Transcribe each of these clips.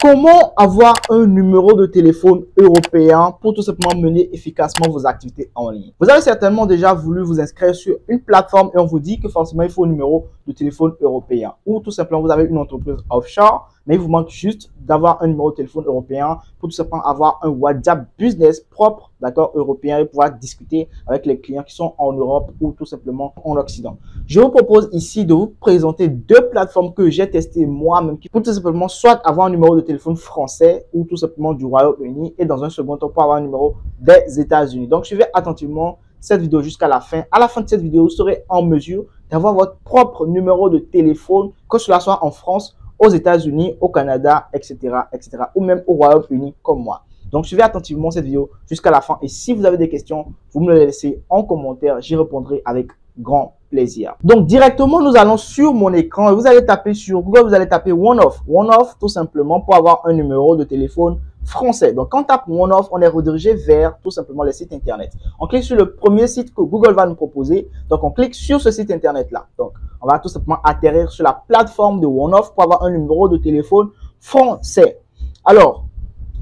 Comment avoir un numéro de téléphone européen pour tout simplement mener efficacement vos activités en ligne? Vous avez certainement déjà voulu vous inscrire sur une plateforme et on vous dit que forcément il faut un numéro de téléphone européen. Ou tout simplement vous avez une entreprise offshore, mais il vous manque juste d'avoir un numéro de téléphone européen pour tout simplement avoir un WhatsApp business propre, d'accord, européen et pouvoir discuter avec les clients qui sont en Europe ou tout simplement en Occident. Je vous propose ici de vous présenter deux plateformes que j'ai testées moi-même pour tout simplement soit avoir un numéro de téléphone français ou tout simplement du Royaume-Uni et dans un second temps pour avoir un numéro des États-Unis. Donc, suivez attentivement cette vidéo jusqu'à la fin. À la fin de cette vidéo, vous serez en mesure d'avoir votre propre numéro de téléphone, que cela soit en France, aux États-Unis, au Canada, etc., etc., ou même au Royaume-Uni comme moi. Donc, suivez attentivement cette vidéo jusqu'à la fin. Et si vous avez des questions, vous me les laissez en commentaire. J'y répondrai avec grand plaisir. Donc, directement, nous allons sur mon écran et vous allez taper sur Google, vous allez taper OneOff. OneOff, tout simplement, pour avoir un numéro de téléphone français. Donc, quand on tape OneOff, on est redirigé vers tout simplement les sites internet. On clique sur le premier site que Google va nous proposer. Donc, on clique sur ce site internet-là. Donc, on va tout simplement atterrir sur la plateforme de OneOff pour avoir un numéro de téléphone français. Alors,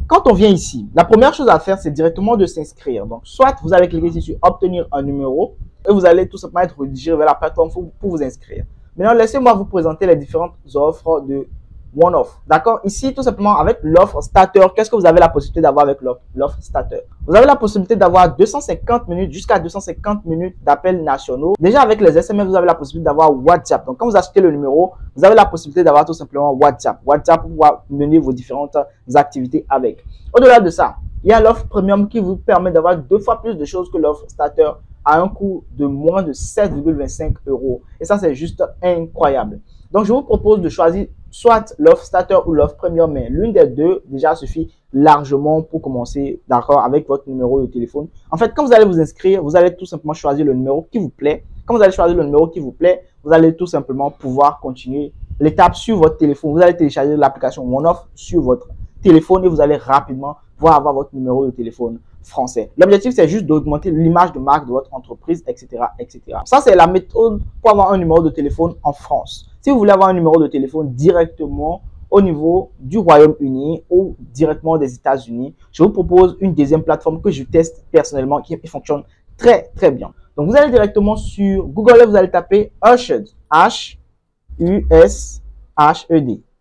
quand on vient ici, la première chose à faire, c'est directement de s'inscrire. Donc, soit vous allez cliquer ici sur obtenir un numéro et vous allez tout simplement être redirigé vers la plateforme pour vous inscrire. Maintenant, laissez-moi vous présenter les différentes offres de OneOff. D'accord? Ici, tout simplement, avec l'offre starter, qu'est-ce que vous avez la possibilité d'avoir avec l'offre starter? Vous avez la possibilité d'avoir 250 minutes jusqu'à 250 minutes d'appels nationaux. Déjà, avec les SMS, vous avez la possibilité d'avoir WhatsApp. Donc, quand vous achetez le numéro, vous avez la possibilité d'avoir tout simplement WhatsApp. WhatsApp pour pouvoir mener vos différentes activités avec. Au-delà de ça, il y a l'offre premium qui vous permet d'avoir 2 fois plus de choses que l'offre starter à un coût de moins de 7,25 €. Et ça, c'est juste incroyable. Donc, je vous propose de choisir soit l'offre starter ou l'offre premium, mais l'une des deux déjà suffit largement pour commencer, d'accord, avec votre numéro de téléphone. En fait, quand vous allez vous inscrire, vous allez tout simplement choisir le numéro qui vous plaît. Quand vous allez choisir le numéro qui vous plaît, vous allez tout simplement pouvoir continuer l'étape sur votre téléphone. Vous allez télécharger l'application OneOff sur votre téléphone et vous allez rapidement pouvoir avoir votre numéro de téléphone français. L'objectif, c'est juste d'augmenter l'image de marque de votre entreprise, etc., etc. Ça, c'est la méthode pour avoir un numéro de téléphone en France. Si vous voulez avoir un numéro de téléphone directement au niveau du Royaume-Uni ou directement des États-Unis, je vous propose une deuxième plateforme que je teste personnellement qui fonctionne très, très bien. Donc, vous allez directement sur Google et vous allez taper Ushed, H-U-S-H-E-D.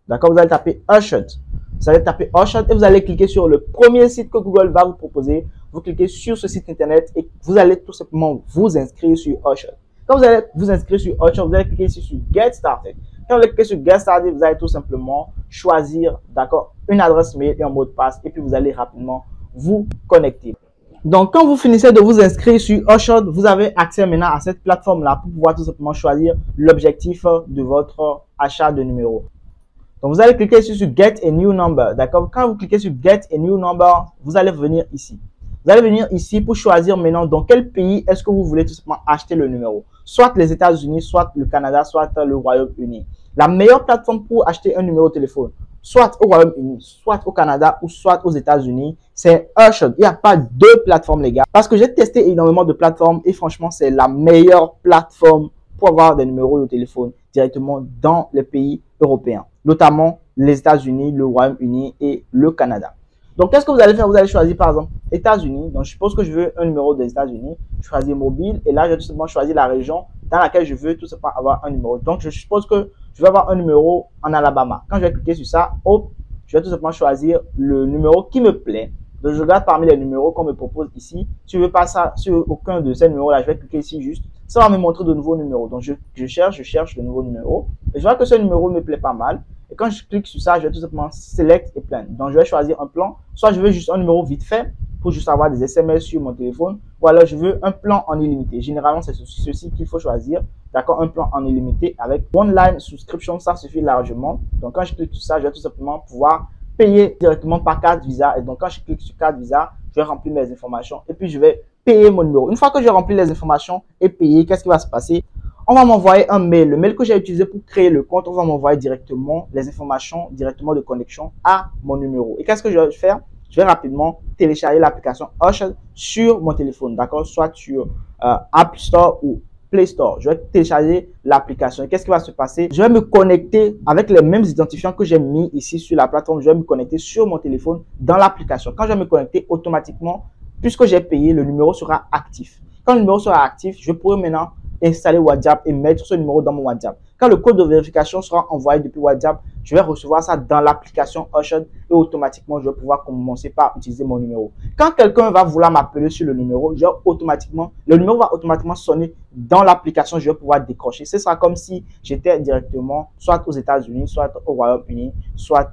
D'accord? Vous allez taper Ushed. Vous allez taper Ushed et vous allez cliquer sur le premier site que Google va vous proposer. Vous cliquez sur ce site internet et vous allez tout simplement vous inscrire sur Ushed. Quand vous allez vous inscrire sur Ushed, vous allez cliquer ici sur Get Started. Quand vous allez cliquer sur Get Started, vous allez tout simplement choisir, d'accord, une adresse mail et un mot de passe et puis vous allez rapidement vous connecter. Donc, quand vous finissez de vous inscrire sur Ushed, vous avez accès maintenant à cette plateforme-là pour pouvoir tout simplement choisir l'objectif de votre achat de numéro. Donc, vous allez cliquer ici sur Get a New Number. D'accord? Quand vous cliquez sur Get a New Number, vous allez venir ici. Vous allez venir ici pour choisir maintenant dans quel pays est-ce que vous voulez tout simplement acheter le numéro. Soit les États-Unis, soit le Canada, soit le Royaume-Uni. La meilleure plateforme pour acheter un numéro de téléphone, soit au Royaume-Uni, soit au Canada ou soit aux États-Unis, c'est Ushed. Il n'y a pas deux plateformes, les gars. Parce que j'ai testé énormément de plateformes et franchement, c'est la meilleure plateforme pour avoir des numéros de téléphone directement dans les pays européens, notamment les États-Unis, le Royaume-Uni et le Canada. Donc, qu'est-ce que vous allez faire? Vous allez choisir, par exemple, États-Unis. Donc, je suppose que je veux un numéro des États-Unis. Je choisis mobile. Et là, je vais tout simplement choisir la région dans laquelle je veux tout simplement avoir un numéro. Donc, je suppose que je vais avoir un numéro en Alabama. Quand je vais cliquer sur ça, hop, je vais tout simplement choisir le numéro qui me plaît. Donc, je regarde parmi les numéros qu'on me propose ici. Si je ne veux pas ça sur aucun de ces numéros-là, je vais cliquer ici juste. Ça va me montrer de nouveaux numéros. Donc, je cherche le nouveau numéro. Et je vois que ce numéro me plaît pas mal. Et quand je clique sur ça, je vais tout simplement Select et Plan. Donc, je vais choisir un plan. Soit je veux juste un numéro vite fait pour juste avoir des SMS sur mon téléphone. Ou alors, je veux un plan en illimité. Généralement, c'est ceci qu'il faut choisir. D'accord? Un plan en illimité avec Online Subscription, ça suffit largement. Donc, quand je clique sur ça, je vais tout simplement pouvoir payer directement par carte Visa. Et donc, quand je clique sur carte Visa, je vais remplir mes informations. Et puis, je vais payer mon numéro. Une fois que j'ai rempli les informations et payé, qu'est-ce qui va se passer? On va m'envoyer un mail. Le mail que j'ai utilisé pour créer le compte, on va m'envoyer directement les informations directement de connexion à mon numéro. Et qu'est-ce que je vais faire? Je vais rapidement télécharger l'application Ushed sur mon téléphone, d'accord? Soit sur App Store ou Play Store. Je vais télécharger l'application. Qu'est-ce qui va se passer? Je vais me connecter avec les mêmes identifiants que j'ai mis ici sur la plateforme. Je vais me connecter sur mon téléphone dans l'application. Quand je vais me connecter automatiquement, puisque j'ai payé, le numéro sera actif. Quand le numéro sera actif, je pourrai maintenant installer WhatsApp et mettre ce numéro dans mon WhatsApp. Quand le code de vérification sera envoyé depuis WhatsApp, je vais recevoir ça dans l'application Ocean et automatiquement, je vais pouvoir commencer par utiliser mon numéro. Quand quelqu'un va vouloir m'appeler sur le numéro, le numéro va automatiquement sonner dans l'application, je vais pouvoir décrocher. Ce sera comme si j'étais directement soit aux États-Unis, soit au Royaume-Uni, soit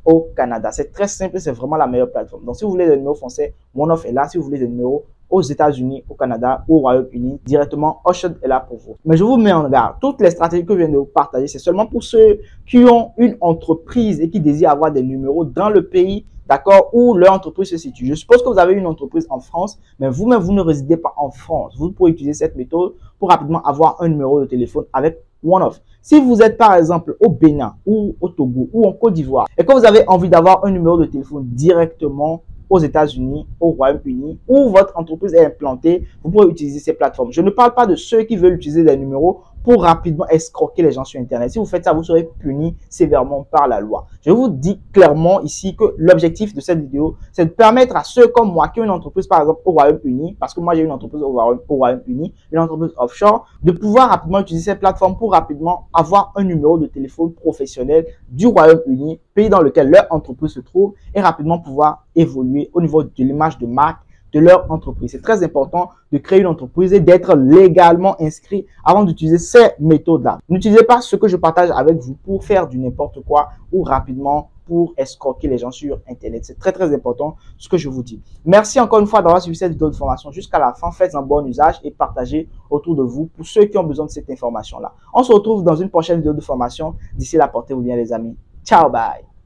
au Canada. C'est très simple, c'est vraiment la meilleure plateforme. Donc, si vous voulez des numéros français, OneOff est là. Si vous voulez des numéros aux États-Unis, au Canada ou au Royaume-Uni, directement, Ocean est là pour vous. Mais je vous mets en garde, toutes les stratégies que je viens de vous partager, c'est seulement pour ceux qui ont une entreprise et qui désirent avoir des numéros dans le pays, d'accord, où leur entreprise se situe. Je suppose que vous avez une entreprise en France, mais vous-même, vous ne résidez pas en France. Vous pouvez utiliser cette méthode pour rapidement avoir un numéro de téléphone avec OneOff. Si vous êtes par exemple au Bénin ou au Togo ou en Côte d'Ivoire et que vous avez envie d'avoir un numéro de téléphone directement aux États-Unis, au Royaume-Uni, où votre entreprise est implantée, vous pourrez utiliser ces plateformes. Je ne parle pas de ceux qui veulent utiliser des numéros pour rapidement escroquer les gens sur Internet. Si vous faites ça, vous serez puni sévèrement par la loi. Je vous dis clairement ici que l'objectif de cette vidéo, c'est de permettre à ceux comme moi qui ont une entreprise, par exemple, au Royaume-Uni, parce que moi j'ai une entreprise au Royaume-Uni, une entreprise offshore, de pouvoir rapidement utiliser cette plateforme pour rapidement avoir un numéro de téléphone professionnel du Royaume-Uni, pays dans lequel leur entreprise se trouve, et rapidement pouvoir évoluer au niveau de l'image de marque de leur entreprise. C'est très important de créer une entreprise et d'être légalement inscrit avant d'utiliser ces méthodes-là. N'utilisez pas ce que je partage avec vous pour faire du n'importe quoi ou rapidement pour escroquer les gens sur Internet. C'est très, très important ce que je vous dis. Merci encore une fois d'avoir suivi cette vidéo de formation jusqu'à la fin. Faites un bon usage et partagez autour de vous pour ceux qui ont besoin de cette information-là. On se retrouve dans une prochaine vidéo de formation. D'ici là, portez-vous bien les amis. Ciao, bye!